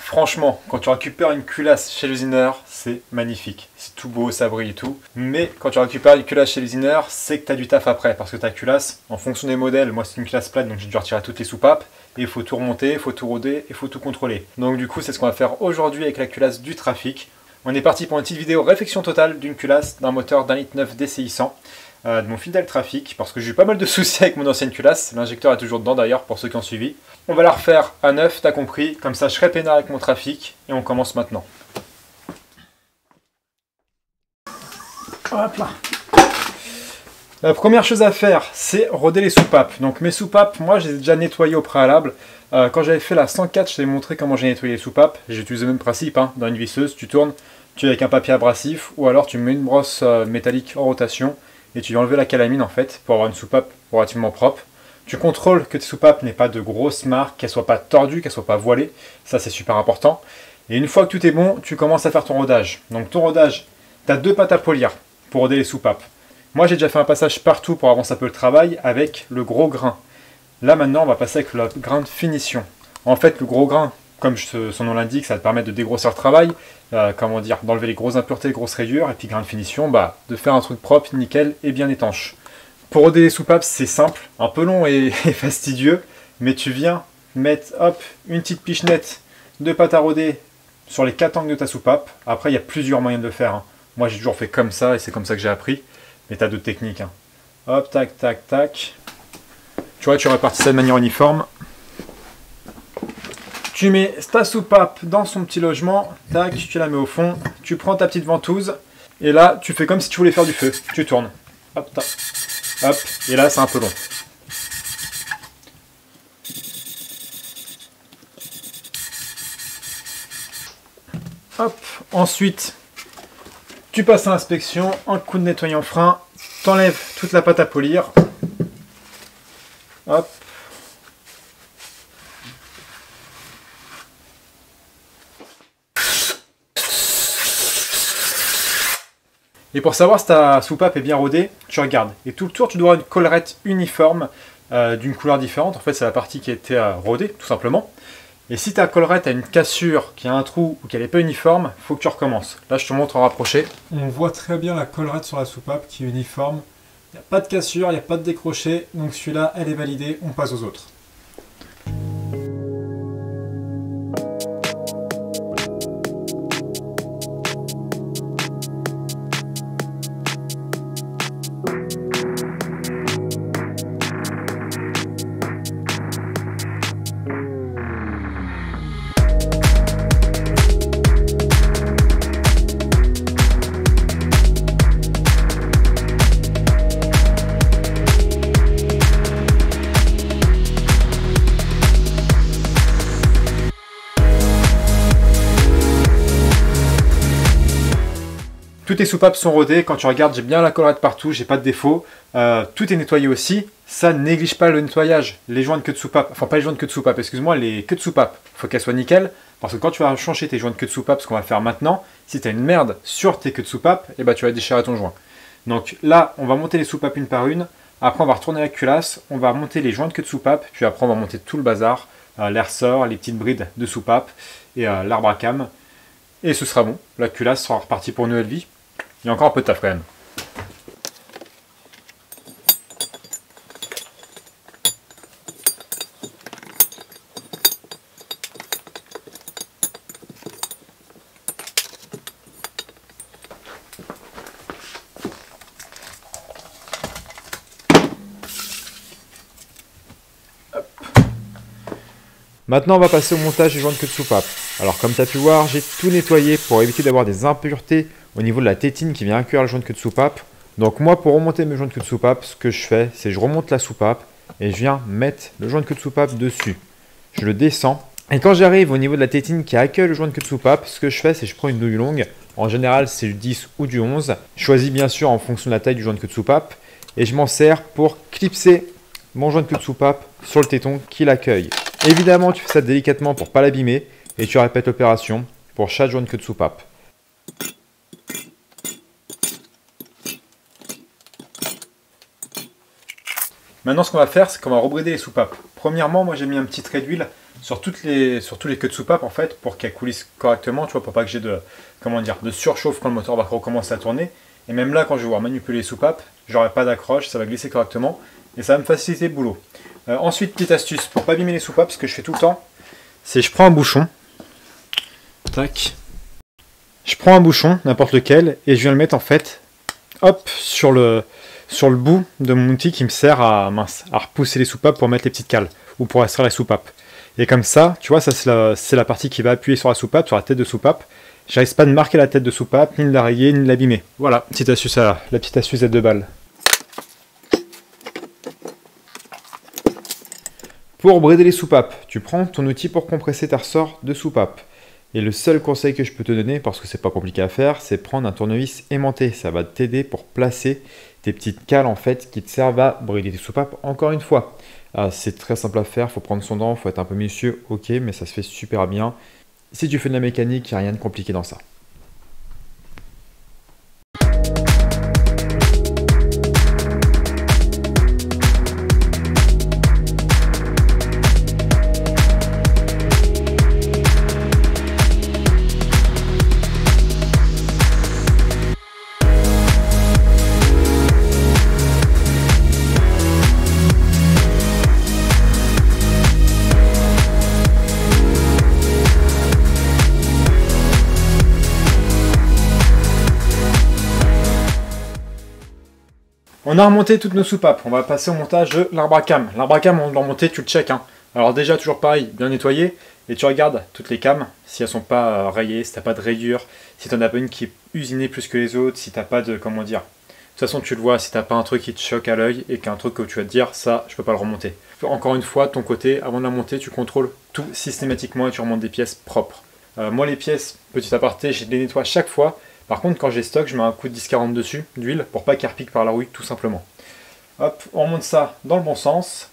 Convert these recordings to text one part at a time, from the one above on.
Franchement, quand tu récupères une culasse chez l'usineur, c'est magnifique. C'est tout beau, ça brille et tout. Mais quand tu récupères une culasse chez l'usineur, c'est que tu as du taf après. Parce que ta culasse, en fonction des modèles, moi c'est une culasse plate, donc j'ai dû retirer toutes les soupapes. Et il faut tout remonter, il faut tout roder, et il faut tout contrôler. Donc du coup, c'est ce qu'on va faire aujourd'hui avec la culasse du trafic. On est parti pour une petite vidéo réflexion totale d'une culasse d'un moteur d'1,9 litre DCI 100. De mon fidèle trafic, parce que j'ai eu pas mal de soucis avec mon ancienne culasse. L'injecteur est toujours dedans d'ailleurs, pour ceux qui ont suivi. On va la refaire à neuf, t'as compris. Comme ça, je serai peinard avec mon trafic. Et on commence maintenant. Hop là. La première chose à faire, c'est roder les soupapes. Donc mes soupapes, moi, je les ai déjà nettoyées au préalable. Quand j'avais fait la 104, je t'ai montré comment j'ai nettoyé les soupapes. J'ai utilisé le même principe, hein. Dans une visseuse, tu tournes, tu es avec un papier abrasif, ou alors tu mets une brosse métallique en rotation, et tu vas enlever la calamine en fait, pour avoir une soupape relativement propre. Tu contrôles que tes soupapes n'aient pas de grosses marques, qu'elles ne soient pas tordues, qu'elles ne soient pas voilées. Ça, c'est super important. Et une fois que tout est bon, tu commences à faire ton rodage. Donc ton rodage, tu as deux pâtes à polir pour roder les soupapes. Moi, j'ai déjà fait un passage partout pour avancer un peu le travail avec le gros grain. Là, maintenant, on va passer avec le grain de finition. En fait, le gros grain, comme son nom l'indique, ça va te permettre de dégrossir le travail, comment dire, d'enlever les grosses impuretés, les grosses rayures, et puis grain de finition, de faire un truc propre, nickel et bien étanche. Pour roder les soupapes, c'est simple, un peu long et fastidieux, mais tu viens mettre, hop, une petite pichenette de pâte à roder sur les 4 angles de ta soupape. Après, il y a plusieurs moyens de le faire, hein. Moi, j'ai toujours fait comme ça, et c'est comme ça que j'ai appris, mais tu as d'autres techniques, hein. Hop, tac, tac, tac. Tu vois, tu répartis ça de manière uniforme. Tu mets ta soupape dans son petit logement, tac, tu la mets au fond, tu prends ta petite ventouse, et là, tu fais comme si tu voulais faire du feu. Tu tournes. Hop, tac. Hop, et là, c'est un peu long. Hop, ensuite, tu passes à l'inspection, un coup de nettoyant frein, t'enlèves toute la pâte à polir. Hop. Et pour savoir si ta soupape est bien rodée, tu regardes. Et tout le tour, tu dois avoir une collerette uniforme d'une couleur différente. En fait, c'est la partie qui a été rodée, tout simplement. Et si ta collerette a une cassure, qui a un trou ou qu'elle n'est pas uniforme, il faut que tu recommences. Là, je te montre en rapproché. On voit très bien la collerette sur la soupape qui est uniforme. Il n'y a pas de cassure, il n'y a pas de décroché. Donc celui-là, elle est validée. On passe aux autres. Toutes les soupapes sont rodées, quand tu regardes, j'ai bien la collerette partout, j'ai pas de défaut. Tout est nettoyé aussi, ça ne néglige pas le nettoyage. Les joints de queue de soupape, enfin pas les joints de queue de soupape, excuse-moi, les queues de soupape, il faut qu'elles soient nickel. Parce que quand tu vas changer tes joints de queue de soupape, ce qu'on va faire maintenant, si tu as une merde sur tes queues de soupape, eh ben, tu vas déchirer ton joint. Donc là, on va monter les soupapes une par une, après on va retourner la culasse, on va monter les joints de queue de soupape, puis après on va monter tout le bazar, les ressorts, les petites brides de soupape et l'arbre à cam. Et ce sera bon, la culasse sera repartie pour une nouvelle vie. Il y a encore un peu de taf quand même. Maintenant, on va passer au montage des joints de queue de soupape. Alors, comme tu as pu voir, j'ai tout nettoyé pour éviter d'avoir des impuretés au niveau de la tétine qui vient inclure le joint de queue de soupape. Donc moi, pour remonter mes joints de queue de soupape, ce que je fais, c'est que je remonte la soupape et je viens mettre le joint de queue de soupape dessus. Je le descends. Et quand j'arrive au niveau de la tétine qui accueille le joint de queue de soupape, ce que je fais, c'est que je prends une douille longue. En général, c'est du 10 ou du 11. Je choisis bien sûr en fonction de la taille du joint de queue de soupape. Et je m'en sers pour clipser mon joint de queue de soupape sur le téton qui l'accueille. Évidemment, tu fais ça délicatement pour ne pas l'abîmer. Et tu répètes l'opération pour chaque joint de queue de soupape. Maintenant, ce qu'on va faire, c'est qu'on va rebrider les soupapes. Premièrement, moi j'ai mis un petit trait d'huile sur tous les queues de soupape en fait, pour qu'elles coulissent correctement, tu vois, pour pas que j'ai de, comment dire, de surchauffe quand le moteur va recommencer à tourner. Et même là, quand je vais voir manipuler les soupapes, j'aurai pas d'accroche, ça va glisser correctement et ça va me faciliter le boulot. Ensuite, petite astuce pour pas abîmer les soupapes, ce que je fais tout le temps, c'est je prends un bouchon, tac, je prends un bouchon, n'importe lequel, et je viens le mettre en fait, hop, sur le bout de mon outil qui me sert à repousser les soupapes pour mettre les petites cales ou pour extraire les soupapes. Et comme ça, tu vois, ça c'est la partie qui va appuyer sur la soupape, sur la tête de soupape. J'arrive pas de marquer la tête de soupape, ni de la rayer, ni de l'abîmer. Voilà, petite astuce la petite astuce à 2 balles. Pour brider les soupapes, tu prends ton outil pour compresser tes ressorts de soupape. Et le seul conseil que je peux te donner, parce que c'est pas compliqué à faire, c'est prendre un tournevis aimanté. Ça va t'aider pour placer tes petites cales en fait qui te servent à brider tes soupapes encore une fois. C'est très simple à faire, il faut prendre son temps, il faut être un peu minutieux, ok, mais ça se fait super bien. Si tu fais de la mécanique, il n'y a rien de compliqué dans ça. On a remonté toutes nos soupapes, on va passer au montage de l'arbre à cam. L'arbre à cam, on doit remonter, tu le check. Hein. Alors déjà, toujours pareil, bien nettoyé, et tu regardes toutes les cames, si elles sont pas rayées, si t'as pas de rayures, si t'en as pas une qui est usinée plus que les autres, si t'as pas de, comment dire. De toute façon, tu le vois, si t'as pas un truc qui te choque à l'œil, et qu'un truc que tu vas te dire, ça, je peux pas le remonter. Encore une fois, de ton côté, avant de la monter, tu contrôles tout systématiquement et tu remontes des pièces propres. Moi, les pièces, petit aparté, je les nettoie chaque fois. Par contre, quand j'ai stock, je mets un coup de 10-40 dessus, d'huile, pour pas qu'elle repique par la rouille, tout simplement. Hop, on remonte ça dans le bon sens.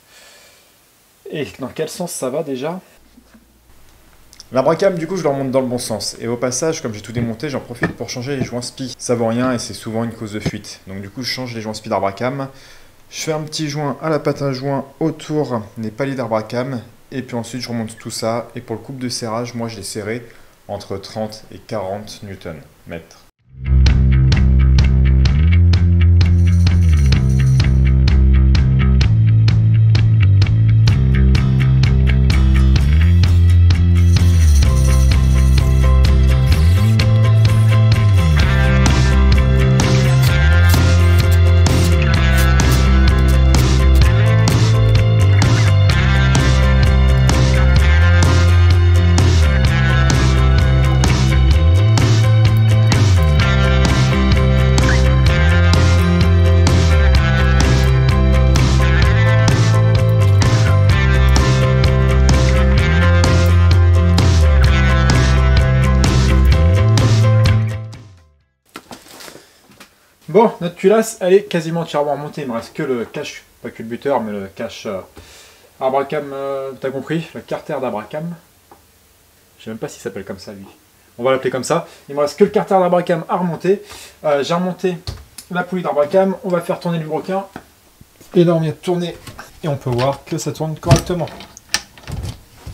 Et dans quel sens ça va déjà? L'arbre à cam, du coup, je le remonte dans le bon sens. Et au passage, comme j'ai tout démonté, j'en profite pour changer les joints spi. Ça vaut rien et c'est souvent une cause de fuite. Donc du coup, je change les joints spi d'arbre à cam. Je fais un petit joint à la pâte à joint autour des paliers d'arbre à cam. Et puis ensuite, je remonte tout ça. Et pour le couple de serrage, moi, je l'ai serré entre 30 et 40 Nm. Bon, notre culasse, elle est quasiment entièrement remontée. Il me reste que le cache, pas culbuteur, mais le cache arbre à cam, t'as compris, le carter d'arbre à cam. Je sais même pas s'il s'appelle comme ça, lui. On va l'appeler comme ça. Il me reste que le carter d'arbre à cam à remonter. J'ai remonté la poulie d'arbre à cam. On va faire tourner le broquin. Et là, on vient de tourner. Et on peut voir que ça tourne correctement.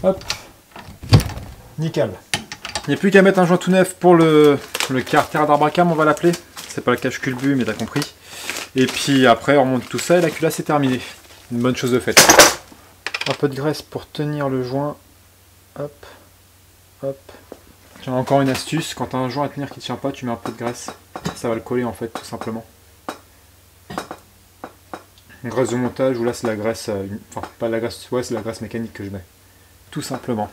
Hop. Nickel. Il n'y a plus qu'à mettre un joint tout neuf pour le carter d'arbre à cam, on va l'appeler. C'est pas le cache culbu, mais t'as compris. Et puis après, on remonte tout ça et la culasse est terminée. Une bonne chose de faite. Un peu de graisse pour tenir le joint. Hop, hop. J'ai encore une astuce. Quand t'as un joint à tenir qui ne tient pas, tu mets un peu de graisse. Ça va le coller en fait, tout simplement. Une graisse de montage, ou là c'est la graisse... enfin, pas la graisse, ouais, c'est la graisse mécanique que je mets. Tout simplement.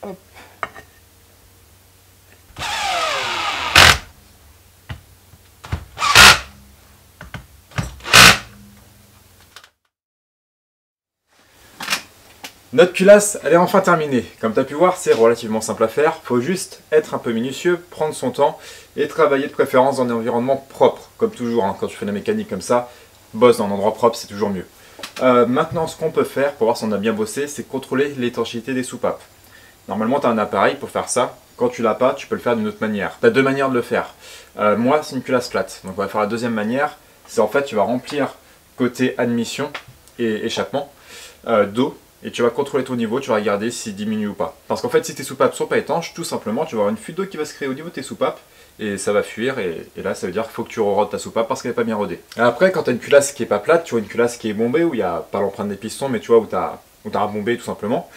Hop. Notre culasse, elle est enfin terminée. Comme tu as pu voir, c'est relativement simple à faire. Il faut juste être un peu minutieux, prendre son temps et travailler de préférence dans un environnement propre. Comme toujours, hein, quand tu fais de la mécanique comme ça, bosse dans un endroit propre, c'est toujours mieux. Maintenant, ce qu'on peut faire pour voir si on a bien bossé, c'est contrôler l'étanchéité des soupapes. Normalement, tu as un appareil pour faire ça. Quand tu l'as pas, tu peux le faire d'une autre manière. Tu as deux manières de le faire. Moi, c'est une culasse plate. Donc on va faire la deuxième manière. C'est en fait, tu vas remplir côté admission et échappement d'eau. Et tu vas contrôler ton niveau, tu vas regarder s'il diminue ou pas. Parce qu'en fait, si tes soupapes sont pas étanches, tout simplement, tu vas avoir une fuite d'eau qui va se créer au niveau de tes soupapes. Et ça va fuir, et là, ça veut dire qu'il faut que tu re-rodes ta soupape parce qu'elle n'est pas bien rodée. Après, quand tu as une culasse qui est pas plate, tu vois une culasse qui est bombée, où il n'y a pas l'empreinte des pistons, mais tu vois, où tu as rebombé tout simplement,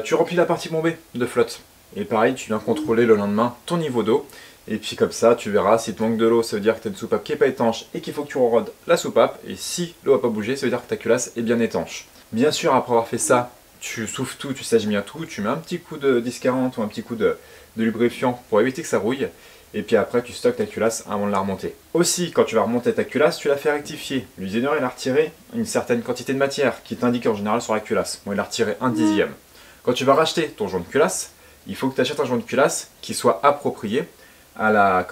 tu remplis la partie bombée de flotte. Et pareil, tu viens contrôler le lendemain ton niveau d'eau. Et puis comme ça, tu verras, si tu manques de l'eau, ça veut dire que tu as une soupape qui n'est pas étanche et qu'il faut que tu re-rodes la soupape. Et si l'eau n'a pas bougé, ça veut dire que ta culasse est bien étanche. Bien sûr, après avoir fait ça, tu souffles tout, tu sèches bien tout, tu mets un petit coup de 10-40 ou un petit coup de lubrifiant pour éviter que ça rouille. Et puis après, tu stockes ta culasse avant de la remonter. Aussi, quand tu vas remonter ta culasse, tu la fais rectifier. L'usineur, il a retiré une certaine quantité de matière qui t'indique en général sur la culasse. Bon, il a retiré 1/10. Quand tu vas racheter ton joint de culasse, il faut que tu achètes un joint de culasse qui soit approprié à la,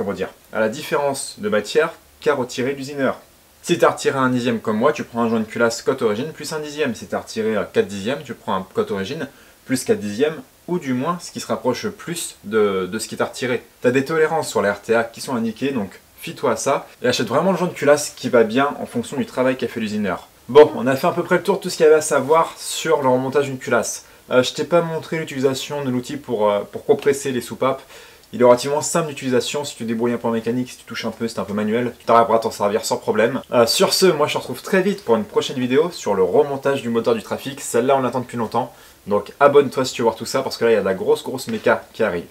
à la différence de matière qu'a retiré l'usineur. Si tu as retiré 1/10 comme moi, tu prends un joint de culasse cote origine plus 1/10. Si tu as retiré 4/10, tu prends un cote origine plus 4/10, ou du moins ce qui se rapproche plus de ce qui t'a retiré. Tu as des tolérances sur la RTA qui sont indiquées, donc fie-toi à ça, et achète vraiment le joint de culasse qui va bien en fonction du travail qu'a fait l'usineur. Bon, on a fait à peu près le tour de tout ce qu'il y avait à savoir sur le remontage d'une culasse. Je t'ai pas montré l'utilisation de l'outil pour compresser les soupapes. Il est relativement simple d'utilisation si tu débrouilles un peu en mécanique, si tu touches un peu, c'est un peu manuel, tu t'arriveras à t'en servir sans problème. Sur ce, moi je te retrouve très vite pour une prochaine vidéo sur le remontage du moteur du trafic. Celle-là on l'attend depuis longtemps, donc abonne-toi si tu veux voir tout ça parce que là il y a de la grosse méca qui arrive.